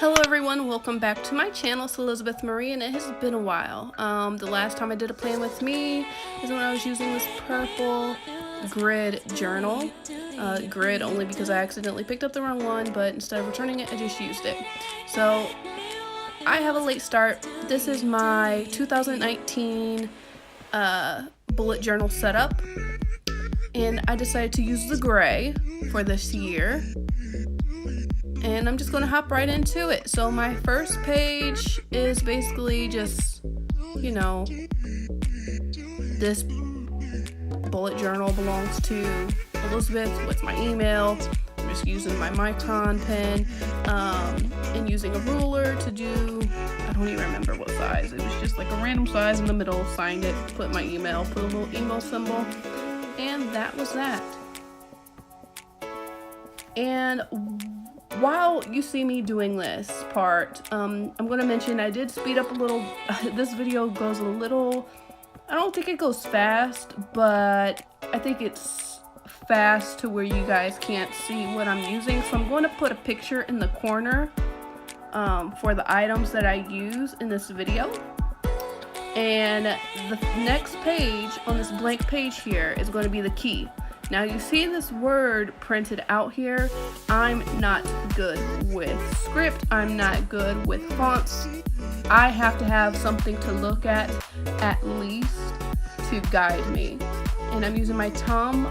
Hello everyone, welcome back to my channel. It's Elizabeth Marie and it has been a while. The last time I did a plan with me is when I was using this purple grid journal. Grid only because I accidentally picked up the wrong one, but instead of returning it, I just used it. So I have a late start. This is my 2019 bullet journal setup, and I decided to use the gray for this year. And I'm just going to hop right into it. So my first page is basically just, you know, this bullet journal belongs to Elizabeth with my email. I'm just using my Micron pen and using a ruler to do, I don't even remember what size. It was just like a random size in the middle, signed it, put my email, put a little email symbol, and that was that. And while you see me doing this part, I'm going to mention I did speed up a little. This video goes a little, I don't think it goes fast, but I think it's fast to where you guys can't see what I'm using. So I'm going to put a picture in the corner for the items that I use in this video. And the next page on this blank page here is going to be the key. Now you see this word printed out here. I'm not good with script. I'm not good with fonts. I have to have something to look at least to guide me. And I'm using my Tombow.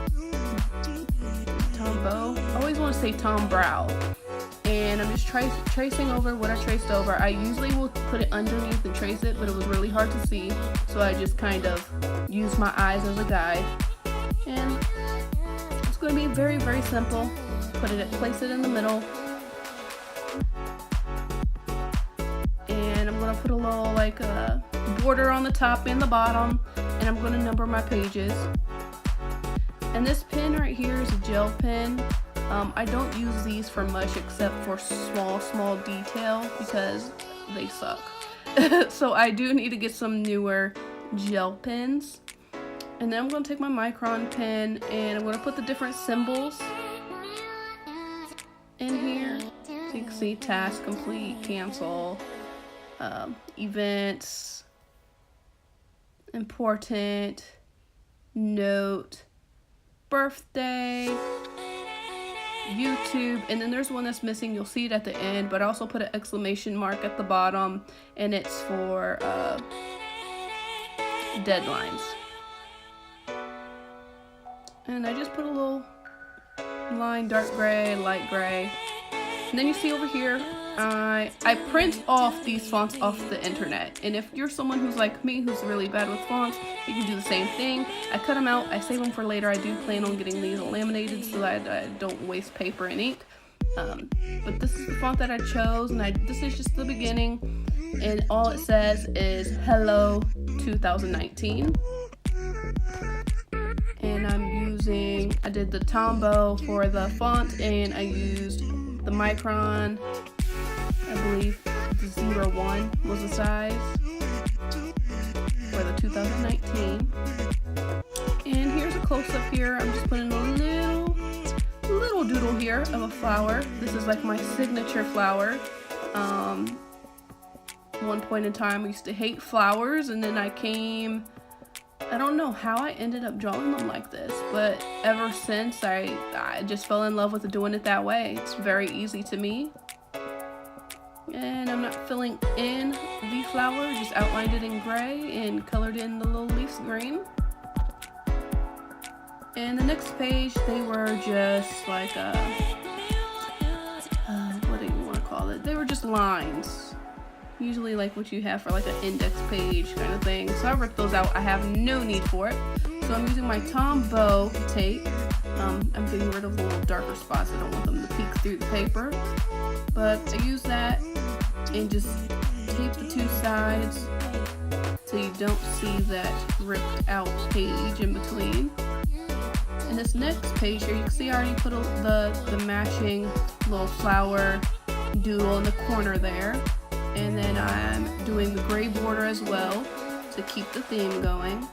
I always want to say Tom Brow. And I'm just tracing over what I traced over. I usually will put it underneath and trace it, but it was really hard to see. So I just kind of use my eyes as a guide. And it's going to be very, very simple. Place it in the middle. And I'm going to put a little like a border on the top and the bottom. And I'm going to number my pages. And this pen right here is a gel pen. I don't use these for much except for small detail because they suck. So I do need to get some newer gel pens. And then I'm going to take my Micron pen and I'm going to put the different symbols in here. So you can see task complete, cancel, events, important, note, birthday, YouTube, and then there's one that's missing. You'll see it at the end, but I also put an exclamation mark at the bottom, and it's for deadlines. And I just put a little line, dark gray, light gray. And then you see over here, I print off these fonts off the internet. And if you're someone who's like me, who's really bad with fonts, you can do the same thing. I cut them out, I save them for later. I do plan on getting these laminated so that I don't waste paper and ink. But this is the font that I chose, and this is just the beginning. And all it says is Hello 2019. And I did the Tombow for the font, and I used the Micron, I believe the 01 was the size for the 2019. And here's a close-up here. I'm just putting a little doodle here of a flower. This is like my signature flower. One point in time I used to hate flowers, and then I don't know how I ended up drawing them like this, but ever since I just fell in love with doing it that way. It's very easy to me. And I'm not filling in the flower, just outlined it in gray and colored in the little leaves green. And the next page, they were just like what do you want to call it? They were just lines. Usually like what you have for like an index page kind of thing. So I ripped those out. I have no need for it. So I'm using my Tombow tape. I'm getting rid of the little darker spots. I don't want them to peek through the paper. But I use that and just tape the two sides so you don't see that ripped out page in between. And this next page here, you can see I already put the matching little flower doodle in the corner there. And then I'm doing the gray border as well to keep the theme going.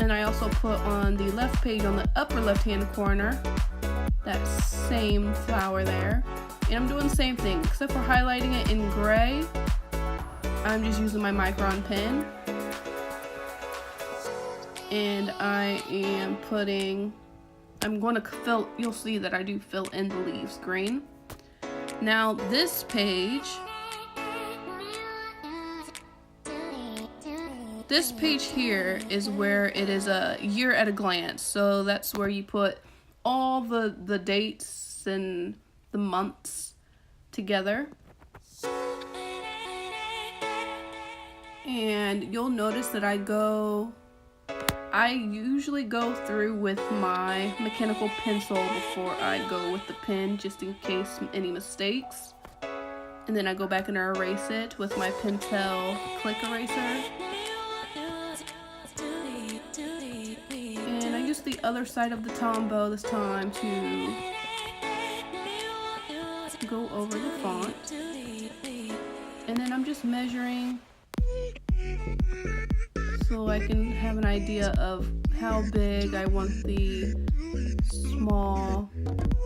And I also put on the left page on the upper left hand corner that same flower there. And I'm doing the same thing, except for highlighting it in gray. I'm just using my micron pen. And I am putting, I'm going to fill, you'll see that I do fill in the leaves green. Now this page here is where it is a year at a glance. So that's where you put all the dates and the months together. And you'll notice that I usually go through with my mechanical pencil before I go with the pen, just in case any mistakes. And then I go back and erase it with my Pentel click eraser. And I use the other side of the Tombow this time to go over the font. And then I'm just measuring so I can have an idea of how big I want the small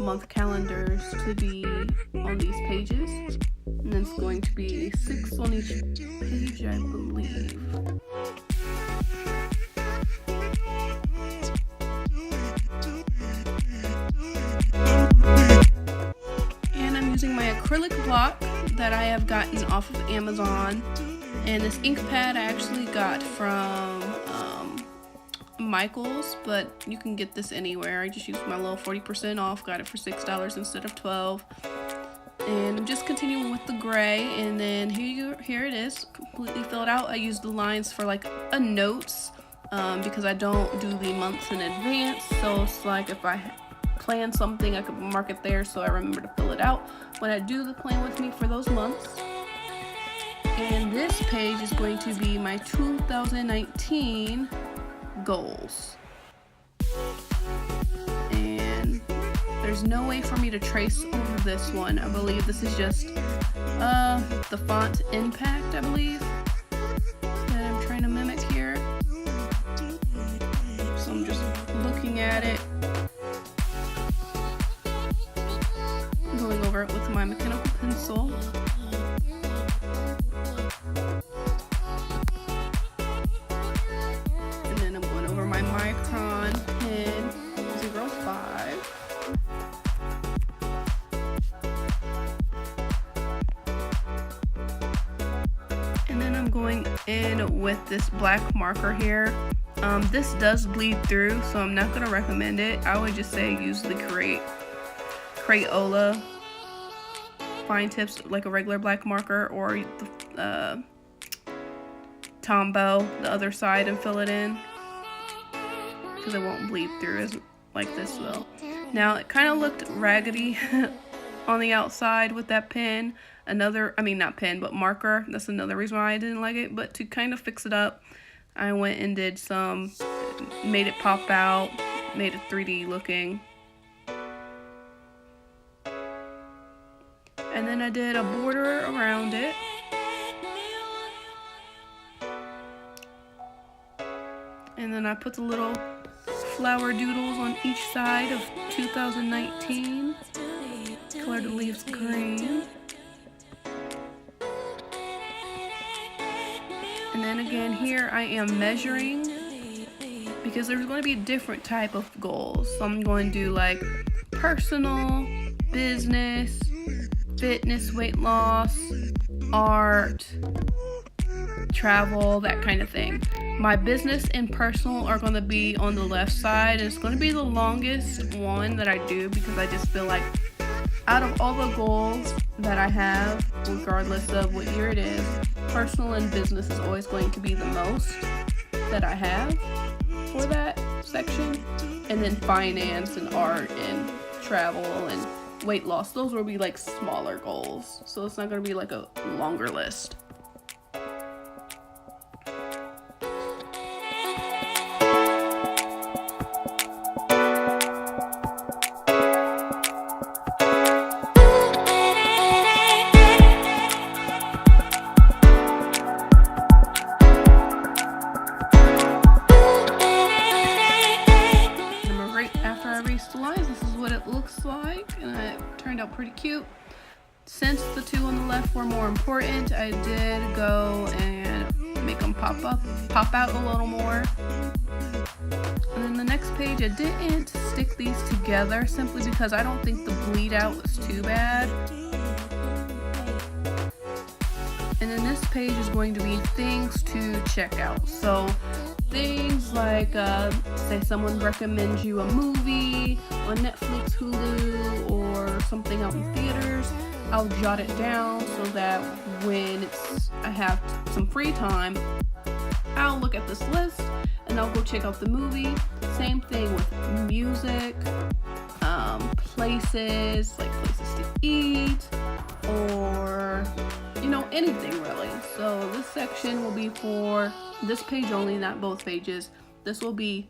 month calendars to be on these pages. And it's going to be 6 on each page, I believe. And I'm using my acrylic block that I have gotten off of Amazon. And this ink pad I actually got from Michael's, but you can get this anywhere. I just used my little 40% off, got it for $6 instead of $12. And I'm just continuing with the gray, and then here it is, completely filled out. I used the lines for like a notes because I don't do the months in advance, so it's like if I plan something I could mark it there so I remember to fill it out when I do the plan with me for those months. And this page is going to be my 2019 goals. And there's no way for me to trace over this one. I believe this is just the font impact, I believe, that I'm trying to mimic here. So I'm just looking at it, going over it with my mechanical pencil. Micron pen 05. And then I'm going in with this black marker here. This does bleed through, so I'm not going to recommend it. I would just say use the Crayola fine tips, like a regular black marker, or the Tombow, the other side, and fill it in, because it won't bleed through as like this will. Now it kind of looked raggedy on the outside with that pen. Not pen, but marker. That's another reason why I didn't like it. But to kind of fix it up, I went and did made it pop out, made it 3D looking. And then I did a border around it. And then I put the little flower doodles on each side of 2019. Colored the leaves green. And then again here I am measuring, because there's going to be a different type of goals. So I'm going to do like personal, business, fitness, weight loss, art, travel, that kind of thing. My business and personal are going to be on the left side, and it's going to be the longest one that I do, because I just feel like out of all the goals that I have, regardless of what year it is, personal and business is always going to be the most that I have for that section. And then finance and art and travel and weight loss, those will be like smaller goals. So it's not going to be like a longer list. The lines, this is what it looks like, and it turned out pretty cute. since the two on the left were more important, I did go and make them pop out a little more. And then the next page, I didn't stick these together simply because I don't think the bleed out was too bad. And then this page is going to be things to check out. So things like, say someone recommends you a movie on Netflix, Hulu, or something out in theaters, I'll jot it down so that when I have some free time, I'll look at this list and I'll go check out the movie. Same thing with music, places, like places to eat, or anything really. So this section will be for this page only, not both pages. This will be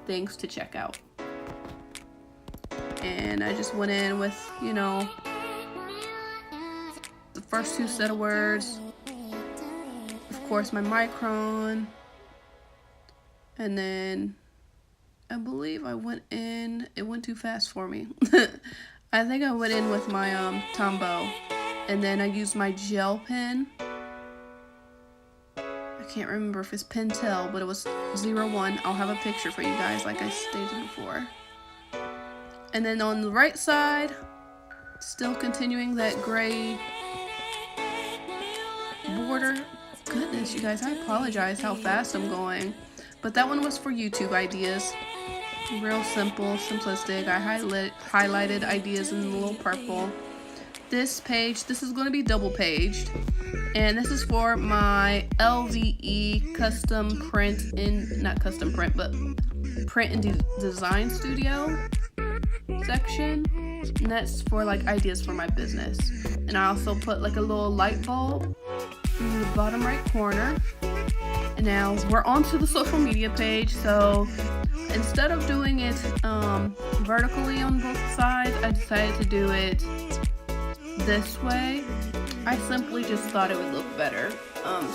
things to check out. And I just went in with, the first two set of words. Of course, my micron. And then I believe I went in, it went too fast for me. I think I went in with my Tombow. And then I used my gel pen. I can't remember if it's Pentel, but it was 01. I'll have a picture for you guys like I stated before. And then on the right side, still continuing that gray border. Goodness, you guys, I apologize how fast I'm going. But that one was for YouTube ideas. Real simple, simplistic. I highlighted ideas in the little purple. This page, this is going to be double paged, and this is for my LVE custom print and design studio section, and that's for like ideas for my business. And I also put like a little light bulb in the bottom right corner. And now we're on to the social media page. So instead of doing it vertically on both sides, I decided to do it this way. I simply just thought it would look better.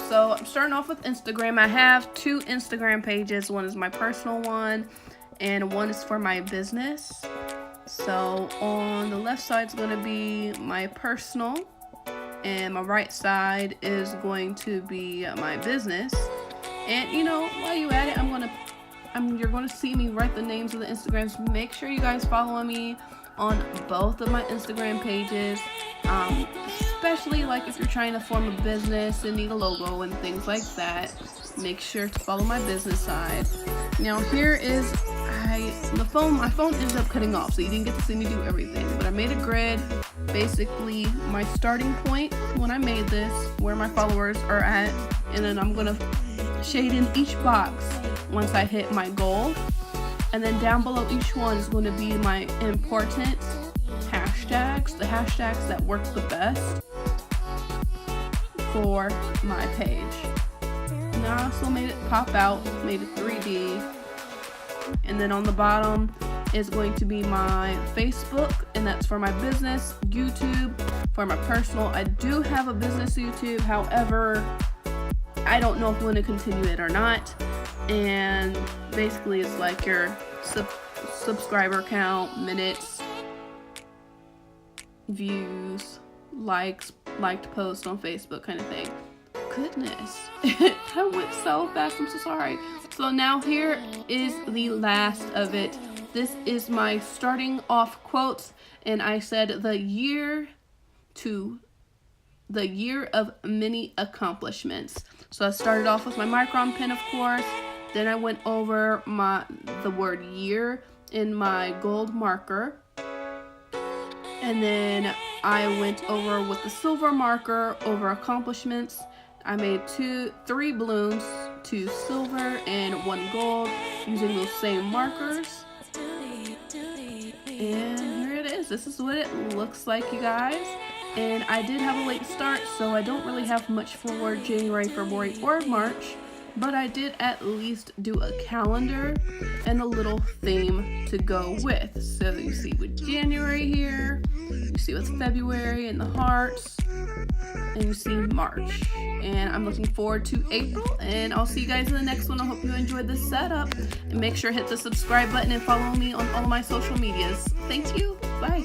So I'm starting off with Instagram. I have two Instagram pages. One is my personal one and one is for my business. So on the left side is going to be my personal and my right side is going to be my business. And while you at it, you're going to see me write the names of the Instagrams. Make sure you guys follow me on both of my Instagram pages, especially like if you're trying to form a business and need a logo and things like that. Make sure to follow my business side. Now here is my phone ended up cutting off, so you didn't get to see me do everything, but I made a grid, basically my starting point when I made this, where my followers are at, and then I'm gonna shade in each box once I hit my goal. And then down below each one is going to be my important hashtags, the hashtags that work the best for my page. And I also made it pop out, made it 3D. And then on the bottom is going to be my Facebook, and that's for my business. YouTube for my personal. I do have a business YouTube, however, I don't know if I'm going to continue it or not. And basically it's like your subscriber count, minutes, views, liked posts on Facebook kind of thing. Goodness, I went so fast, I'm so sorry. So now here is the last of it. This is my starting off quotes, and I said the year of many accomplishments. So I started off with my micron pen, of course. Then I went over the word year in my gold marker. And then I went over with the silver marker over accomplishments. I made 3 balloons, 2 silver and 1 gold using those same markers. And here it is. This is what it looks like, you guys. And I did have a late start, so I don't really have much for January, February, or March. But I did at least do a calendar and a little theme to go with. So you see with January here, you see with February and the hearts, and you see March. And I'm looking forward to April, and I'll see you guys in the next one. I hope you enjoyed this setup, and make sure to hit the subscribe button and follow me on all my social medias. Thank you. Bye.